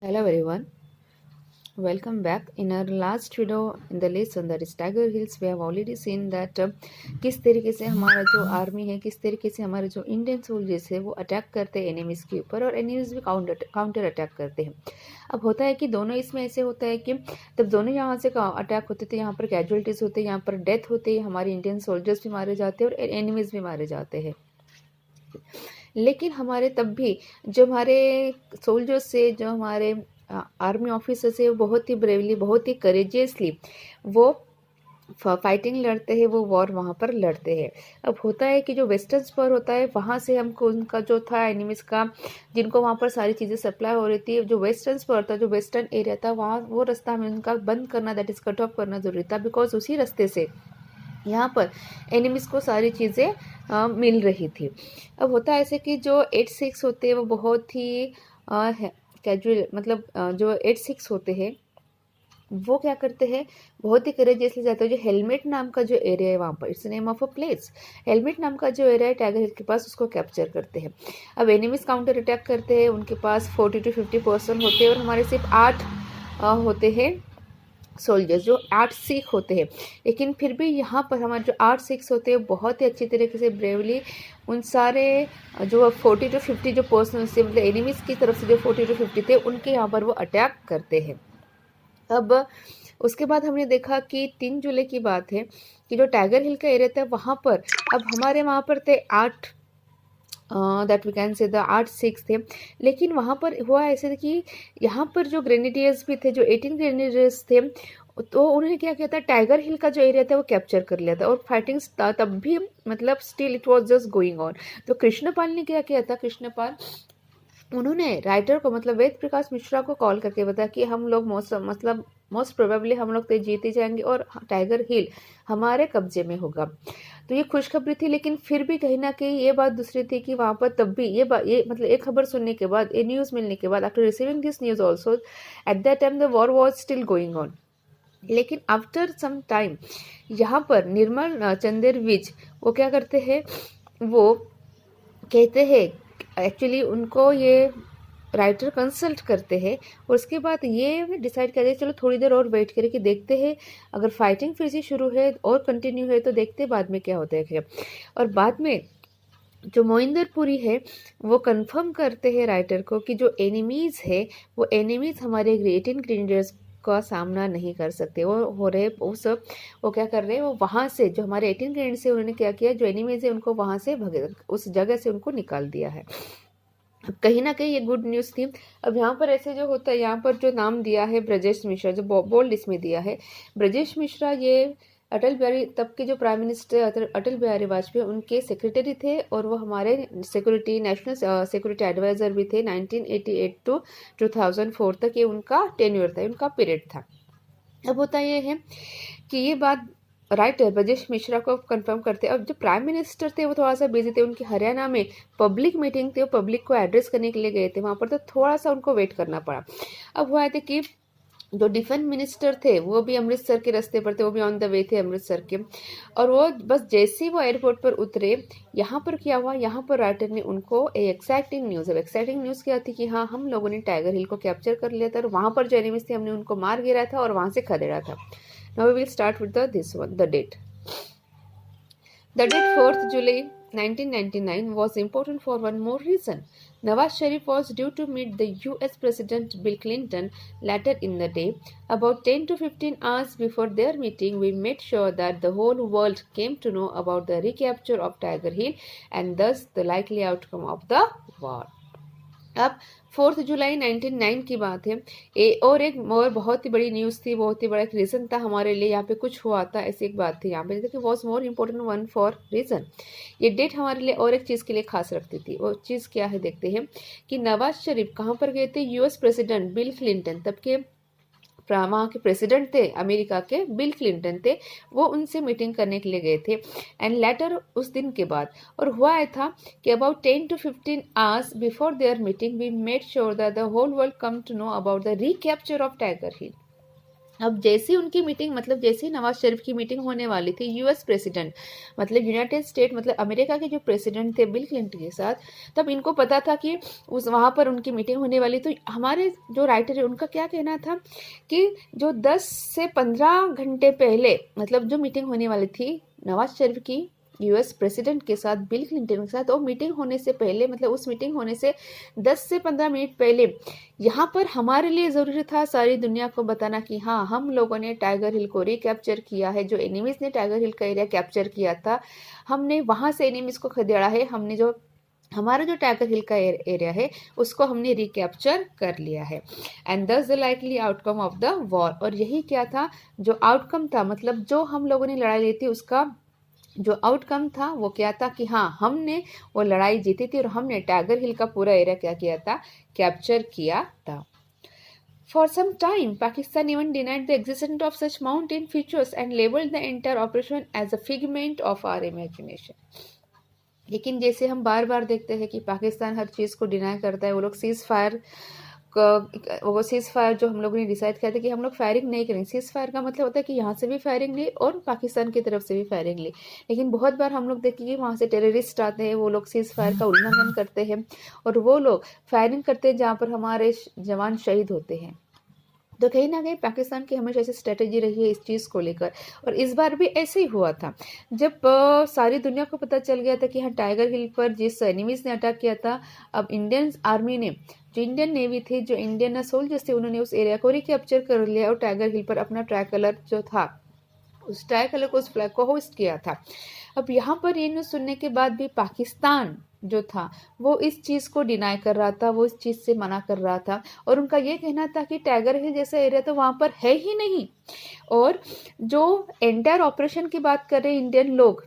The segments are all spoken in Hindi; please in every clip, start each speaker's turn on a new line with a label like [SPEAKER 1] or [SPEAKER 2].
[SPEAKER 1] Hello everyone, welcome back. In our last video in the lesson that is Tiger Hills, we have already seen that किस तरीके से हमारा जो आर्मी है, किस तरीके से हमारे जो इंडियन सोल्जर्स है वो अटैक करते हैं एनिमीज के ऊपर और एनिमीज भी काउंटर अटैक करते हैं। अब होता है कि दोनों इसमें ऐसे होता है कि तब दोनों यहाँ से अटैक होते थे, यहाँ पर कैजुअलिटीज होते हैं, यहाँ पर डेथ होती है, हमारे इंडियन सोल्जर्स भी मारे जाते हैं और एनिमीज भी मारे जाते हैं। लेकिन हमारे तब भी जो हमारे सोल्जर्स से जो हमारे आर्मी ऑफिसर्स है वो बहुत ही ब्रेवली, बहुत ही करेजियसली वो फाइटिंग लड़ते हैं, वो वॉर वहाँ पर लड़ते हैं। अब होता है कि जो वेस्टर्न स्पर होता है वहाँ से हमको उनका जो था एनिमीज का, जिनको वहाँ पर सारी चीज़ें सप्लाई हो रही थी, जो वेस्टर्न स्पर था, जो वेस्टर्न एरिया था, वहाँ वो रास्ता हमें उनका बंद करना, दैट इज़ कट ऑफ करना ज़रूरी था, बिकॉज उसी रास्ते से यहाँ पर एनिमीज को सारी चीज़ें मिल रही थी। अब होता है ऐसे कि जो 8-6 होते हैं वो बहुत ही कैजुअल, मतलब जो 8-6 होते हैं वो क्या करते हैं, बहुत ही करेजियसली जाते हैं। जो हेलमेट नाम का जो एरिया है वहाँ पर, it's name of a place, helmet नाम का जो एरिया है टाइगर हिल के पास, उसको कैप्चर करते हैं। अब एनिमीज काउंटर अटैक करते हैं, उनके पास 40 to 50% होते हैं और हमारे सिर्फ 8 होते हैं सोल्जर्स, जो 8 सिख होते हैं। लेकिन फिर भी यहाँ पर हमारे जो 8 सिख होते हैं बहुत ही अच्छी तरीके से ब्रेवली उन सारे जो 40 to 50 जो पर्सन से, मतलब एनिमीज की तरफ से जो 40 to 50 थे, उनके यहाँ पर वो अटैक करते हैं। अब उसके बाद हमने देखा कि 3 जुलाई की बात है कि जो टाइगर हिल का एरिया था वहाँ पर, अब हमारे वहाँ पर थे 8, that we can say the 8-6 थे। लेकिन वहाँ पर हुआ ऐसे कि यहाँ पर जो ग्रेनेडियर्स भी थे, जो 18 ग्रेनेडियर्स थे, तो उन्होंने क्या किया था, टाइगर हिल का जो एरिया था वो कैप्चर कर लिया था और फाइटिंग तब भी, मतलब still it was just going on. तो कृष्णपाल ने क्या किया था, कृष्णपाल उन्होंने राइटर को, मतलब वेद प्रकाश मिश्रा को कॉल करके बताया कि हम लोग मोस्ट प्रोबेबली हम लोग तो जीत ही जाएंगे और टाइगर हिल हमारे कब्जे में होगा। तो ये खुशखबरी थी, लेकिन फिर भी कहीं ना कहीं ये बात दूसरी थी कि वहाँ पर तब भी ये मतलब एक खबर सुनने के बाद, ये न्यूज़ मिलने के बाद, after receiving this news also, at that time the war was still going on. लेकिन आफ्टर सम टाइम यहाँ पर निर्मल चंदेर विज वो क्या करते हैं, वो कहते हैं, एक्चुअली उनको ये राइटर कंसल्ट करते हैं और उसके बाद ये डिसाइड करते हैं चलो थोड़ी देर और वेट करें कि देखते हैं, अगर फाइटिंग फिर से शुरू है और कंटिन्यू है तो देखते हैं बाद में क्या होता है। और बाद में जो मोइंदरपुरी है वो कंफर्म करते हैं राइटर को कि जो एनिमीज़ है वो एनिमीज़ हमारे 18 ग्रेनेडियर्स का सामना नहीं कर सकते। वो हो रहे वो सब, वो क्या कर रहे हैं, वो वहाँ से जो हमारे 18 ग्रेनेड से उन्होंने क्या किया, जो एनिमीज़ है उनको वहाँ से उस जगह से उनको निकाल दिया है। अब कहीं ना कहीं ये गुड न्यूज़ थी। अब यहाँ पर ऐसे जो होता है, यहाँ पर जो नाम दिया है ब्रजेश मिश्रा, जो बोल्ड इसमें दिया है ब्रजेश मिश्रा, ये अटल बिहारी, तब के जो प्राइम मिनिस्टर अटल बिहारी वाजपेयी उनके सेक्रेटरी थे और वो हमारे नेशनल सिक्योरिटी एडवाइज़र भी थे। 1988 to 2004 तक ये उनका टेन्योर था, उनका पीरियड था। अब होता ये है कि ये बात राइटर ब्रजेश मिश्रा को कंफर्म करते। अब जो प्राइम मिनिस्टर थे वो थोड़ा सा बिजी थे, उनकी हरियाणा में पब्लिक मीटिंग थी, वो पब्लिक को एड्रेस करने के लिए गए थे वहाँ पर, तो थोड़ा सा उनको वेट करना पड़ा। अब हुआ था कि जो डिफेंस मिनिस्टर थे वो भी अमृतसर के रास्ते पर थे, वो भी ऑन द वे थे अमृतसर के, और वो बस जैसे ही वो एयरपोर्ट पर उतरे, यहाँ पर क्या हुआ, यहाँ पर राइटर ने उनको एक्साइटिंग न्यूज़, अब एक्साइटिंग न्यूज़ क्या थी कि हाँ हम लोगों ने टाइगर हिल को कैप्चर कर लिया था और वहाँ पर जो एनिमीज थे हमने उनको मार गिरा था और वहाँ से खदेड़ा था। Now we will start with this one, the date. The date 4th July 1999 was important for one more reason. Nawaz Sharif was due to meet the US President Bill Clinton later in the day. About 10 to 15 hours before their meeting, we made sure that the whole world came to know about the recapture of Tiger Hill and thus the likely outcome of the war. अब 4 जुलाई 1999 की बात है। और एक और बहुत ही बड़ी न्यूज़ थी, बहुत ही बड़ा एक रीज़न था हमारे लिए, यहाँ पे कुछ हुआ था, ऐसी एक बात थी यहाँ पे, देखिए was more important one for reason. ये डेट हमारे लिए और एक चीज़ के लिए खास रखती थी, वो चीज़ क्या है देखते हैं कि नवाज शरीफ कहाँ पर गए थे, यूएस प्रेसिडेंट बिल क्लिंटन, तब के वहाँ के प्रेसिडेंट थे अमेरिका के, बिल क्लिंटन थे, वो उनसे मीटिंग करने के लिए गए थे। एंड लेटर उस दिन के बाद, और हुआ था कि about 10 to 15 hours before their meeting we made sure that the whole world come to know about the recapture of Tiger Hill. अब जैसी उनकी मीटिंग, मतलब जैसे ही नवाज शरीफ की मीटिंग होने वाली थी यूएस प्रेसिडेंट, मतलब यूनाइटेड स्टेट, मतलब अमेरिका के जो प्रेसिडेंट थे बिल क्लिंटन के साथ, तब इनको पता था कि उस वहाँ पर उनकी मीटिंग होने वाली। तो हमारे जो राइटर है उनका क्या कहना था कि जो 10 से 15 घंटे पहले, मतलब जो मीटिंग होने वाली थी नवाज शरीफ की यूएस प्रेसिडेंट के साथ, बिल क्लिंटन के साथ, और मीटिंग होने से पहले, मतलब उस मीटिंग होने से 10 से 15 मिनट पहले यहाँ पर हमारे लिए ज़रूरी था सारी दुनिया को बताना कि हाँ, हम लोगों ने टाइगर हिल को रिकैप्चर किया है। जो एनिमीज़ ने टाइगर हिल का एरिया कैप्चर किया था, हमने वहाँ से एनिमीज़ को खदेड़ा है। हमने जो हमारा जो टाइगर हिल का एरिया है उसको हमने रिकैप्चर कर लिया है। एंड दस the likely outcome of the war. और यही क्या था जो आउटकम था, मतलब जो हम लोगों ने लड़ाई ली थी उसका जो आउटकम था वो क्या था कि हाँ, हमने वो लड़ाई जीती थी और हमने टाइगर हिल का पूरा एरिया क्या किया था, कैप्चर किया था। For some time, Pakistan even denied the existence of such mountain features and labeled the entire operation as a figment of our imagination. लेकिन जैसे हम बार बार देखते हैं कि पाकिस्तान हर चीज़ को डिनाई करता है, वो लोग वो सीज़ फायर जो हम लोगों ने डिसाइड किया था कि हम लोग फायरिंग नहीं करेंगे। सीज़ फायर का मतलब होता है कि यहाँ से भी फायरिंग ली और पाकिस्तान की तरफ से भी फायरिंग ली। लेकिन बहुत बार हम लोग देखेंगे वहाँ से टेररिस्ट आते हैं, वो लोग सीज़ फायर का उल्लंघन करते हैं और वो लोग फायरिंग करते हैं जहाँ पर हमारे जवान शहीद होते हैं। तो कहीं ना कहीं पाकिस्तान की हमेशा ऐसी स्ट्रेटेजी रही है इस चीज़ को लेकर, और इस बार भी ऐसे ही हुआ था। जब सारी दुनिया को पता चल गया था कि हाँ, टाइगर हिल पर जिस एनिमीज़ ने अटैक किया था, अब इंडियन आर्मी ने, जो इंडियन नेवी थी, जो इंडियन सोल्जर्स थे, उन्होंने उस एरिया को रिकैप्चर कर लिया और टाइगर हिल पर अपना ट्राई कलर जो था, उस ट्राई कलर को, उस फ्लैग को होस्ट किया था। अब यहाँ पर ये न्यूज़ सुनने के बाद भी पाकिस्तान जो था वो इस चीज़ को डिनाई कर रहा था, वो इस चीज़ से मना कर रहा था, और उनका ये कहना था कि टाइगर हिल जैसा एरिया तो वहाँ पर है ही नहीं। और जो एंटायर ऑपरेशन की बात कर रहे इंडियन लोग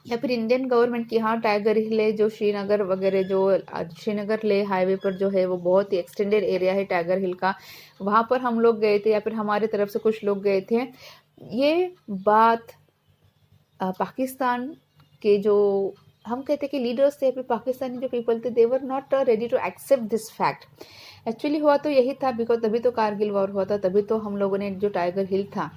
[SPEAKER 1] या फिर इंडियन गवर्नमेंट की, हाँ, टाइगर हिल है जो श्रीनगर वगैरह, जो श्रीनगर ले हाईवे पर जो है वो बहुत ही एक्सटेंडेड एरिया है टाइगर हिल का, वहाँ पर हम लोग गए थे या फिर हमारे तरफ से कुछ लोग गए थे। ये बात पाकिस्तान के जो हम कहते हैं कि लीडर्स थे, फिर पाकिस्तानी जो पीपल थे, they were not ready to accept this fact. Actually हुआ तो यही था, बिकॉज तभी तो कारगिल वॉर हुआ था, तभी तो हम लोगों ने जो टाइगर हिल था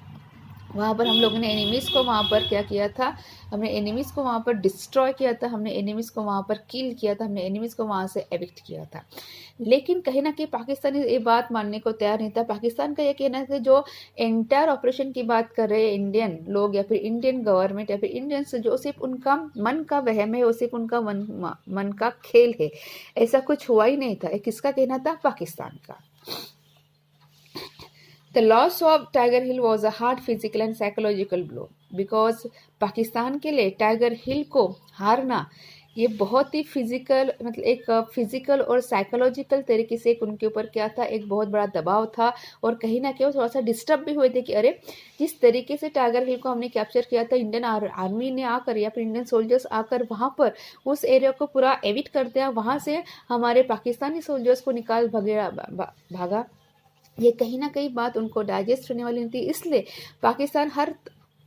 [SPEAKER 1] वहाँ पर हम लोगों ने एनिमीज़ को वहाँ पर क्या किया था, हमने एनिमीज़ को वहाँ पर डिस्ट्रॉय किया था, हमने एनिमीज़ को वहाँ पर किल किया था, हमने एनिमीज़ को वहाँ से एविक्ट किया था। लेकिन कहीं ना कहीं पाकिस्तान ये बात मानने को तैयार नहीं था। पाकिस्तान का ये कहना है कि जो एंटायर ऑपरेशन की बात कर रहे हैं इंडियन लोग या फिर इंडियन गवर्नमेंट या फिर इंडियंस, जो सिर्फ उनका मन का वहम है, वो सिर्फ उनका मन का खेल है, ऐसा कुछ हुआ ही नहीं था। ये किसका कहना था? पाकिस्तान का। The loss of Tiger Hill was a hard physical and psychological blow because Pakistan के लिए टाइगर हिल को हारना ये बहुत ही फिजिकल, मतलब एक फिजिकल और साइकोलॉजिकल तरीके से एक उनके ऊपर क्या था, एक बहुत बड़ा दबाव था। और कहीं ना कहीं थोड़ा सा डिस्टर्ब भी हुए थे कि अरे, जिस तरीके से टाइगर हिल को हमने कैप्चर किया था, इंडियन आर्मी ने आकर या फिर इंडियन सोल्जर्स आकर वहाँ पर उस एरिया को पूरा एविट कर दिया, वहाँ से हमारे पाकिस्तानी सोल्जर्स को निकाल भागा। ये कहीं ना कहीं बात उनको डाइजेस्ट होने वाली नहीं थी। इसलिए पाकिस्तान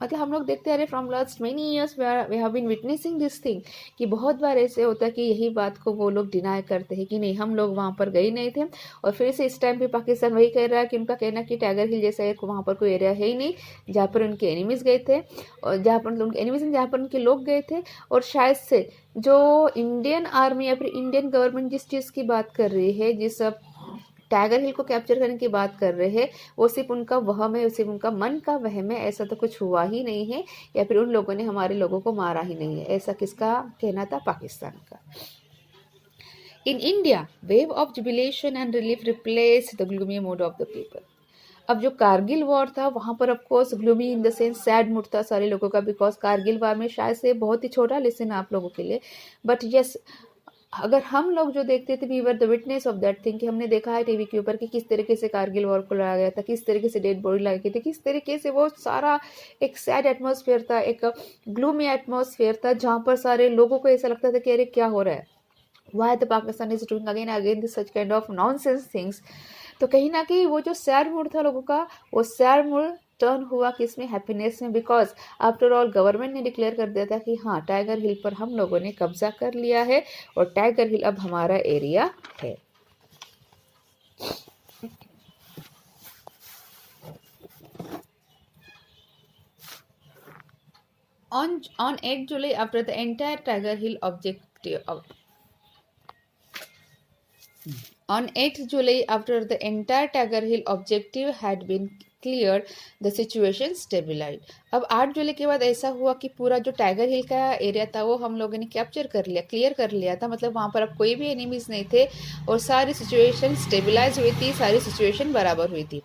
[SPEAKER 1] मतलब हम लोग देखते आ रहे from last many years we have been witnessing this thing कि बहुत बार ऐसे होता है कि यही बात को वो लोग डिनाई करते हैं कि नहीं, हम लोग वहाँ पर गए नहीं थे। और फिर से इस टाइम पे पाकिस्तान वही कह रहा है कि उनका कहना कि टाइगर हिल जैसा एक वहाँ पर कोई एरिया है ही नहीं जहाँ पर उनके एनिमीज़ गए थे, और जहाँ पर उनके एनिमीज़ जहाँ पर उनके लोग गए थे। और शायद से जो इंडियन आर्मी या फिर इंडियन गवर्नमेंट जिस चीज़ की बात कर रही है, जिस टाइगर हिल को कैप्चर करने की बात कर रहे हैं, वो सिर्फ उनका वहम है, सिर्फ उनका मन का वहम है, ऐसा तो कुछ हुआ ही नहीं है, या फिर उन लोगों ने हमारे लोगों को मारा ही नहीं है। ऐसा किसका कहना था? पाकिस्तान का। In India wave of jubilation and relief replace the gloomy mood off the people. अब जो कारगिल वॉर था वहाँ पर of course gloomy in the sense sad mood था सारे लोगों का, बिकॉज कारगिल वॉर में शायद से बहुत ही छोटा लेसन आप लोगों के लिए, बट यस, अगर हम लोग जो देखते थे, we were the witness of that thing, कि हमने देखा है टीवी के ऊपर कि किस तरीके से कारगिल वॉर को लड़ा गया था, किस तरीके से डेड बॉडी लाई गई थी, किस तरीके से वो सारा एक सैड एटमॉस्फेयर था, एक ग्लूमी एटमॉस्फेयर था, जहाँ पर सारे लोगों को ऐसा लगता था कि अरे क्या हो रहा है, why the Pakistan is doing again this such kind of nonsense things. तो कहीं ना कहीं वो जो सैड मूड था लोगों का, वो सैड मूड टर्न हुआ किसमें? हैप्पीनेस में, बिकॉज आफ्टर ऑल गवर्नमेंट ने डिक्लेयर कर दिया था कि हाँ, टाइगर हिल पर हम लोगों ने कब्जा कर लिया है और टाइगर हिल अब हमारा एरिया है। On 8 July, after the entire Tiger Hill objective on 8th July, after the entire Tiger Hill objective had been cleared, the situation stabilized. अब 8 जुलाई के बाद ऐसा हुआ कि पूरा जो टाइगर हिल का एरिया था वो हम लोगों ने कैप्चर कर लिया, क्लियर कर लिया था, मतलब वहाँ पर अब कोई भी एनिमीज नहीं थे और सारी सिचुएशन स्टेबलाइज हुई थी, सारी सिचुएशन बराबर हुई थी.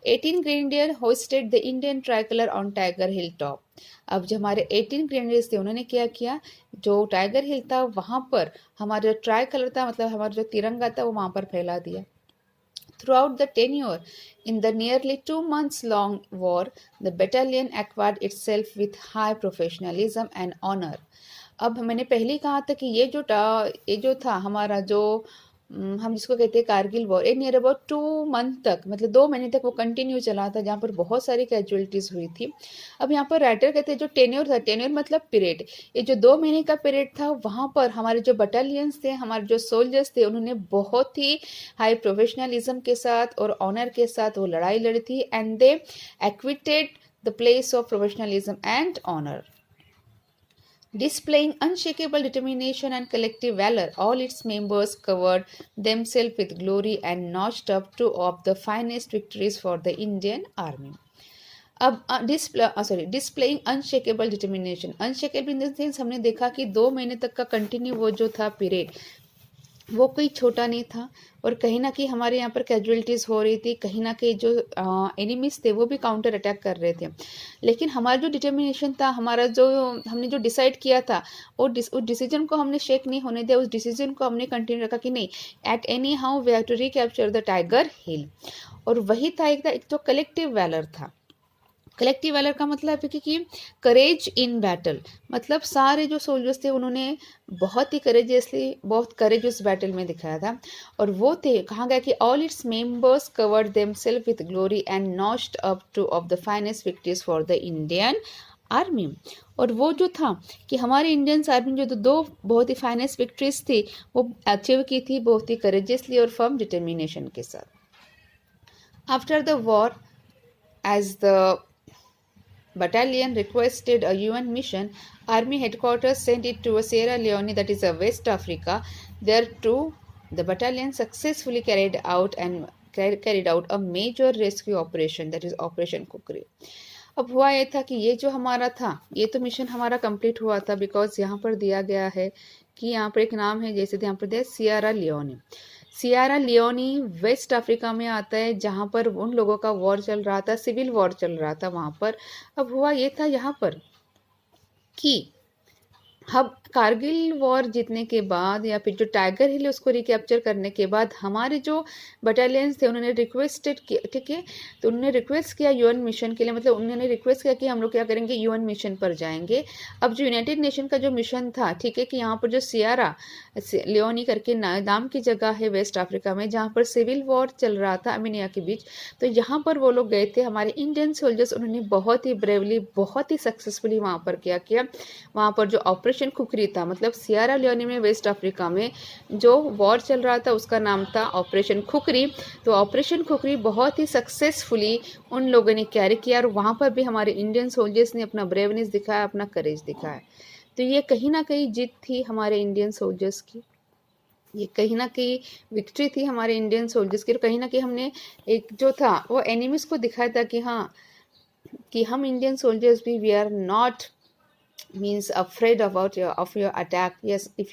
[SPEAKER 1] 18 grenadier hosted the Indian tricolour on tiger hill top. अब जो हमारे 18 ग्रेनेडियर्स थे उन्होंने क्या किया, जो टाइगर हिल था वहाँ पर हमारा जो ट्राई कलर था, मतलब हमारा जो तिरंगा था वो वहाँ पर फैला दिया. Throughout the tenure in the nearly 2 months long war, the battalion acquired itself with high professionalism and honor. अब मैंने पहले ही कहा था कि ये जो था हमारा जो हम जिसको कहते हैं कारगिल वॉर, ये नियर अबाउट 2 मंथ तक, मतलब 2 महीने तक वो कंटिन्यू चला था, जहाँ पर बहुत सारी कैजुअलिटीज़ हुई थी. अब यहाँ पर राइटर कहते हैं जो टेन्योर था, टेन्योर मतलब पीरियड, ये जो 2 महीने का पीरियड था वहाँ पर हमारे जो बटालियंस थे, हमारे जो सोल्जर्स थे, उन्होंने बहुत ही हाई प्रोफेशनलिज्म के साथ और ऑनर के साथ वो लड़ाई लड़ी थी. And they acquitted the place of professionalism and honour. Displaying unshakable determination and collective valor, all its members covered themselves with glory and notched up two of the finest victories for the Indian Army. अब displaying unshakeable determination, unshakeable in the sense हमने देखा कि 2 महीने तक का कंटिन्यू वो जो था पीरियड वो कोई छोटा नहीं था और कहीं ना कहीं हमारे यहाँ पर कैजुअलिटीज़ हो रही थी, कहीं ना कहीं जो एनिमीज थे वो भी काउंटर अटैक कर रहे थे. लेकिन हमारा जो डिटर्मिनेशन था, हमारा जो हमने जो डिसाइड किया था उस डिसीजन को हमने शेक नहीं होने दिया, उस डिसीजन को हमने कंटिन्यू रखा कि नहीं, at any how we have to recapture the Tiger Hill. और वही था एक जो कलेक्टिव वैलर था. कलेक्टिव वैलर का मतलब है कि करेज इन बैटल, मतलब सारे जो सोल्जर्स थे उन्होंने बहुत ही करेजियसली, बहुत करेज उस बैटल में दिखाया था. और वो थे, कहा गया कि all its members covered themself with glory and notched up two of the finest victories for the Indian army. और वो जो था कि हमारे इंडियन आर्मी जो दो बहुत ही फाइनेस्ट विक्ट्रीज थी वो अचीव की थी बहुत ही करेजियसली और फर्म डिटर्मिनेशन के साथ. After the war, as the battalion requested a UN mission, Army headquarters sent it to Sierra Leone, that is West Africa. There too, the battalion successfully carried out a major rescue operation, that is Operation Kukri. अब हुआ ये था कि ये जो हमारा था, ये तो मिशन हमारा कंप्लीट हुआ था, बिकॉज यहाँ पर दिया गया है कि यहाँ पर एक नाम है, जैसे यहाँ पर दिया Sierra Leone. Sierra Leone West Africa में आता है, जहाँ पर उन लोगों का वॉर चल रहा था, सिविल वॉर चल रहा था वहाँ पर. अब हुआ ये था यहाँ पर कि अब कारगिल वॉर जीतने के बाद या फिर जो टाइगर हिल उसको रिकैप्चर करने के बाद हमारे जो बटालियंस थे उन्होंने रिक्वेस्टेड किया, ठीक है, तो उन्होंने रिक्वेस्ट किया यूएन मिशन के लिए, मतलब उन्होंने रिक्वेस्ट किया कि हम लोग क्या करेंगे, यूएन मिशन पर जाएंगे. अब जो यूनाइटेड नेशन का जो मिशन था, ठीक है, कि यहाँ पर जो सियरा लियोनी करके नाम की जगह है वेस्ट अफ्रीका में, जहाँ पर सिविल वॉर चल रहा था अमीनिया के बीच, तो यहाँ पर वो लोग गए थे. हमारे इंडियन सोल्जर्स उन्होंने बहुत ही ब्रेवली, बहुत ही सक्सेसफुली वहाँ पर क्या किया, वहाँ पर जो ऑपरेशन खुखरी था, मतलब सियरा लियोनी में वेस्ट अफ्रीका में जो वॉर चल रहा था उसका नाम था ऑपरेशन खुखरी. तो ऑपरेशन खुखरी बहुत ही सक्सेसफुली उन लोगों ने कैरी किया और वहाँ पर भी हमारे इंडियन सोल्जर्स ने अपना ब्रेवनेस दिखाया, अपना करेज दिखाया. तो ये कहीं ना कहीं जीत थी हमारे इंडियन सोल्जर्स की, ये कहीं ना कहीं विक्ट्री थी हमारे इंडियन सोल्जर्स की. और कहीं ना कहीं हमने एक जो था वो एनिमीज को दिखाया था कि हाँ, कि हम इंडियन सोल्जर्स भी we are not means afraid about your attack. Yes, if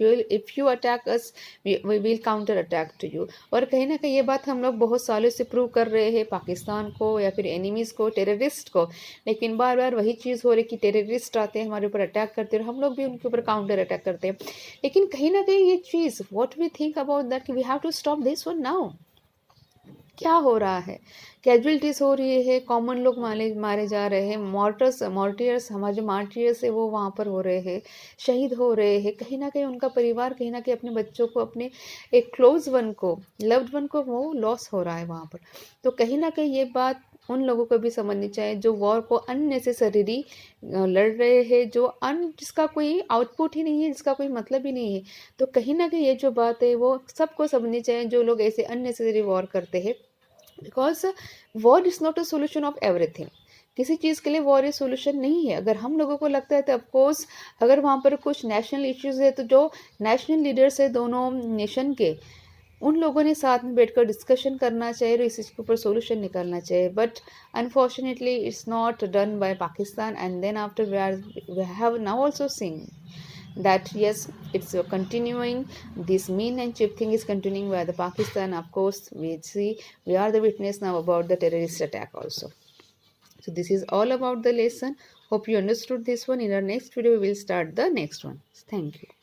[SPEAKER 1] you attack us, we will counter attack to you. और कहीं ना कहीं ये बात हम लोग बहुत सालों से प्रूव कर रहे हैं पाकिस्तान को या फिर एनिमीज को, टेररिस्ट को, लेकिन बार बार वही चीज़ हो रही कि टेररिस्ट आते हैं हमारे ऊपर अटैक करते हैं और हम लोग भी उनके ऊपर काउंटर अटैक करते हैं. लेकिन कहीं ना कहीं ये चीज़ what we think about that कि we have to stop this one now. क्या हो रहा है, कैजुअलिटीज़ हो रही है, कॉमन लोग मारे जा रहे हैं, मार्टियर्स हमारे जो मार्टियर्स है वो वहाँ पर हो रहे हैं, शहीद हो रहे हैं. कहीं ना कहीं उनका परिवार कहीं ना कहीं अपने बच्चों को, अपने एक क्लोज वन को, लव्ड वन को वो लॉस हो रहा है वहाँ पर. तो कहीं ना कहीं ये बात उन लोगों को भी समझनी चाहिए जो वॉर को अननेसेसरीली लड़ रहे हैं, जो जिसका कोई आउटपुट ही नहीं है, जिसका कोई मतलब ही नहीं है. तो कहीं ना कहीं ये जो बात है वो सबको समझनी चाहिए जो लोग ऐसे अननेसेसरी वॉर करते हैं, because war is not a solution of everything. किसी चीज़ के लिए वॉर इज सोल्यूशन नहीं है। अगर हम लोगों को लगता है तो ऑफकोर्स अगर वहाँ पर कुछ नेशनल इश्यूज है तो जो नेशनल लीडर्स है दोनों नेशन के, उन लोगों ने साथ में बैठकर डिस्कशन करना चाहिए और इस चीज़ के ऊपर सोल्यूशन निकालना चाहिए। But unfortunately it's not done by Pakistan and then after we have now also seen that yes, it's continuing. This mean and cheap thing is continuing by the Pakistan. Of course, we are the witness now about the terrorist attack also. So this is all about the lesson. Hope you understood this one. In our next video we will start the next one. Thank you.